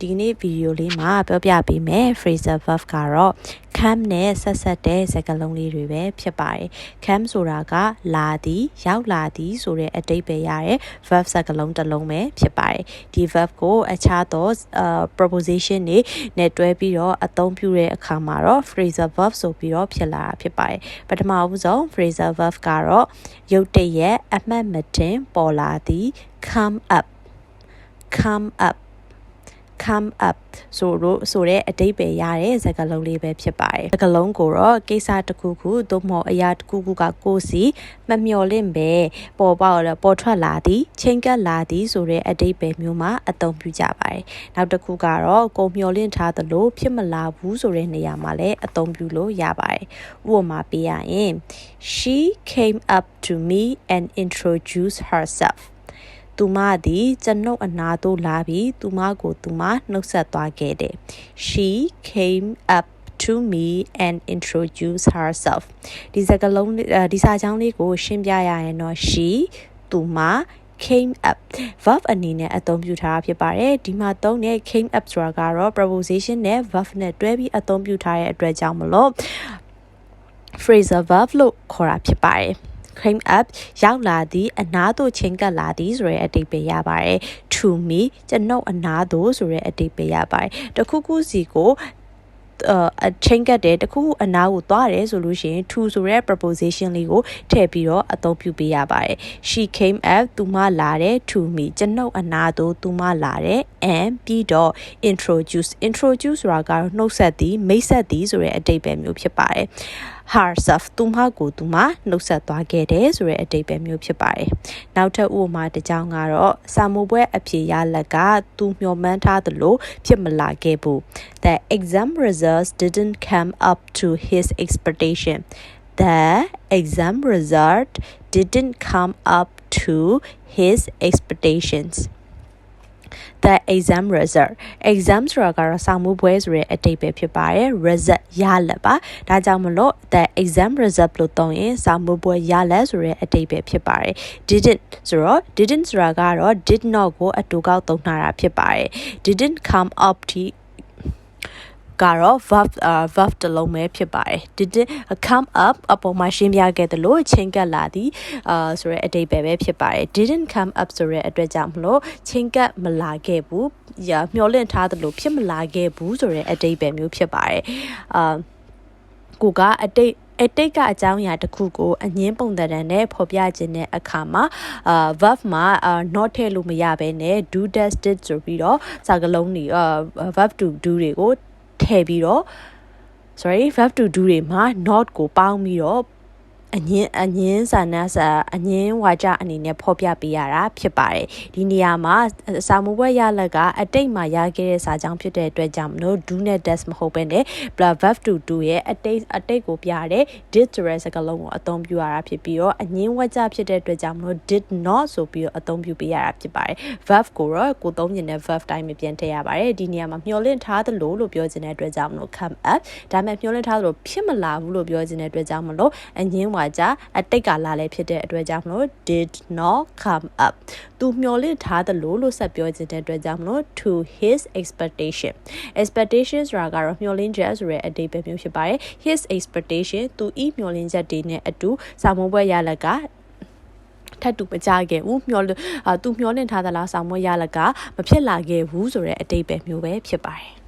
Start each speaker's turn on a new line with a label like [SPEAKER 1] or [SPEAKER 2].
[SPEAKER 1] ဒီနေ့ဗီဒီယိုလေးမှာပြောပြပေးမယ် phrasal verb ကတော့ come နဲ့ဆက်ဆက်တဲ့စကားလုံးလေးတွေပဲဖြစ်ပါတယ် come ဆိုတာကလာသည်ရောက်လာသည်ဆိုတဲ့အဓိပ္ပာယ်ရတဲ့ verb စကားလုံးတစ်လုံးပဲဖြစ်ပါတယ်ဒီ verb ကိုအခြားသောpreposition တွေနဲ့တွဲပြီးတော့အသုံးပြုတဲ့အခါမှာတော့ phrasal verb ဆိုပြီးတော့ဖြစ်လာတာဖြစ်ပါတယ်ပထမဦးဆုံး phrasal verb ကတော့ရုတ်တရက်အမှတ်မတင်ပေါ်လာသည် come upဆိုတဲ့အဓိပ္ပာယ်ရတဲ့စကားလုံးလေးပဲဖြစ်ပါတယ်စကားလုံးကိုတော့ကိစ္စတစ်ခုခုသို့မဟုတ်အရာတစ်ခုခုကကိုယ်စီမမျှော်လင့်ပဲပေါ်ထွက်လာသည်ချိန်ကပ်လာသည်ဆိုတဲ့အဓိပ္ပာယ်မျိုးမှာအသုံးပြုကြပါတယ်နောက်တစ်ခုကတော့ကိုယ်မျှော်လင့်ထားသလိုဖြစ်မလာဘူးဆိုတဲ့နေရာမှာလည်းအသုံးပြုလို့ရပါတယ်ဥပမာပေးရရင် She came up to me and introduced herselfသူမသည်ကျွန်ုပ်အနာသို့လာပြီးသူမကိုသူမနှုတ်ဆက်သွားခဲ့တယ် She came up to me and introduced herself ဒီစကားလုံးဒီစာကြောင်းလေးကိုရှင်းပြရရင်တော့ she သူမ came up verb အနေနဲ့အသုံးပြုထားတာဖြစ်ပါတယ်ဒီမှာသုံးတဲ့ came up ဆိုတာကတော့ preposition နဲ့ verb နဲ့တွဲပြီးအသုံးပြုထားတဲ့အတွက်ကြောင့်မလို့ phrasal verb လို့ခေါ်တာဖြစ်ပါတယ်came up ရောက်လာသည်အနာသို့ချိန်ကပ်လာသည်ဆိုတဲ့အဓိပ္ပာယ်ရပါတယ် to me ကျွန်ုပ်အနာသို့ဆိုတဲ့အဓိပ္ပာယ်ရပါတယ်တခုခုစီကိုအချိန်ကပ်တယ်တခုခုအနာကိုသွားတယ်ဆိုလို့ရှိရင် to ဆိုတဲ့ preposition လေးကိုထည့်ပြီးတော့အသုံးပြုပေးရပါတယ် she came up သူမလာတယ် to me ကျွန်ုပ်အနာသို့သူမလာတယ် and ပြီးတော့ introduce ဆိုတာကတော့နှုတ်ဆက်သည်မိတ်ဆက်သည်ဆိုတဲ့အဓိပ္ပာယ်မျိုးဖြစ်ပါတယ်herself သူမကိုသူမနှုတ်ဆက်သွားခဲ့တယ်ဆိုတဲ့အဓိပ္ပာယ်မျိုးဖြစ်ပါတယ်။နောက်ထပ်ဥပမာတစ်ကြောင်းကတော့စာမိုးပွဲအဖြေရလဒ်ကသူမျှော်မှန်းထားသလိုဖြစ်မလာခဲ့ဘူး The exam results didn't come up to his expectation. The exam result didn't come up to his expectations. The exam result exam ဆိုတာကတော့စာမိုးပွဲဆိုတဲ့အဓိပ္ပာယ်ဖြစ်ပါတယ် result ရလဒ်ပါဒါကြောင့်မလို့ the exam result လို့သုံးရင်စာမိုးပွဲရလဒ်ဆိုတဲ့အဓိပ္ပာယ်ဖြစ်ပါတယ် didn't ဆိုတာကတော့ did not ကိုအတူကောက်သုံးထားတာဖြစ်ပါတယ် didn't come up toကတော့ verb တစ်လုံးပဲဖြစ်ပါတယ် didn't come up အပေါ်မှာရှင်းပြခဲ့သလိုချိန်ကပ်လာသည်ဆိုတဲ့အဓိပ္ပာယ်ပဲဖြစ်ပါတယ် didn't come up ဆိုတဲ့အတွက်ကြောင့်မလို့ချိန်ကပ်မလာခဲ့ဘူးမျှော်လင့်ထားသလိုဖြစ်မလာခဲ့ဘူးဆိုတဲ့အဓိပ္ပာယ်မျိုးဖြစ်ပါတယ်ကိုကအတိတ်ကအကြောင်းအရာတစ်ခုကိုအငင်းပုံသဏ္ဍာန်နဲ့ဖော်ပြခြင်းတဲ့အခါမှာverb မှာ not ထည့်လို့မရဘဲနဲ့ do does did ဆိုပြီးတော့စကားလုံးတွေverb to do တွေကိုထည့်ပြီးတော့ verb to do တွေမှာ not ကိုပေါင်းပြီးတော့အငင်းစာနာစာအငင်းဝါကြအနေနဲ့ဖော်ပြပေးရတာဖြစ်ပါတယ်ဒီနေရာမှာစာမိုးပွဲရလဒ်ကအတိတ်မှာရခဲ့တဲ့စာကြောင်းဖြစ်တဲ့အတွက်ကြောင့်မလို့ do နဲ့ does မဟုတ်ဘဲနဲ့ verb to do ရဲ့အတိတ်ကိုပြတဲ့ did ဆိုတဲ့စကားလုံးကိုအသုံးပြုရတာဖြစ်ပြီးတော့အငင်းဝါကြဖြစ်တဲ့အတွက်ကြောင့်မလို့ did not ဆိုပြီးတော့အသုံးပြုပေးရတာဖြစ်ပါတယ် verb ကိုတော့ကိုသုံးနေတဲ့ verb တိုင်းပဲပြန်ထည့်ရပါတယ်ဒီနေရာမှာမျှော်လင့်ထားသလိုလို့ပြောချင်တဲ့အတွက်ကြောင့်မလို့ come up ဒါပေမဲ့မျှော်လင့်ထားသလိုဖြစ်မလာဘူးလို့ပြောချင်တဲ့အတွက်ကြောင့်မလို့အငင်းကြအတိတ်ကလာလည်းဖြစ်တဲ့အတွက်ကြောင့်မလို့ did not come up သူမျှော်လင့်ထားသလိုလို့ဆက်ပြောခြင်းတဲ့အတွက်ကြောင့်မလို့ to his expectation ဆိုတာကတော့မျှော်လင့်ချက်ဆိုတဲ့အဓိပ္ပာယ်မျိုးဖြစ်ပါတယ် his expectation သူဤမျှော်လင့်ချက်တွေနဲ့အတူစာမိုးပွဲရလဒ်ကထပ်တူမကြခဲ့ဘူးသူမျှော်လင့်ထားသလားစာမိုးရလဒ်ကမဖြစ်လာခဲ့ဘူးဆိုတဲ့အဓိပ္ပာယ်မျိုးပဲဖြစ်ပါတယ်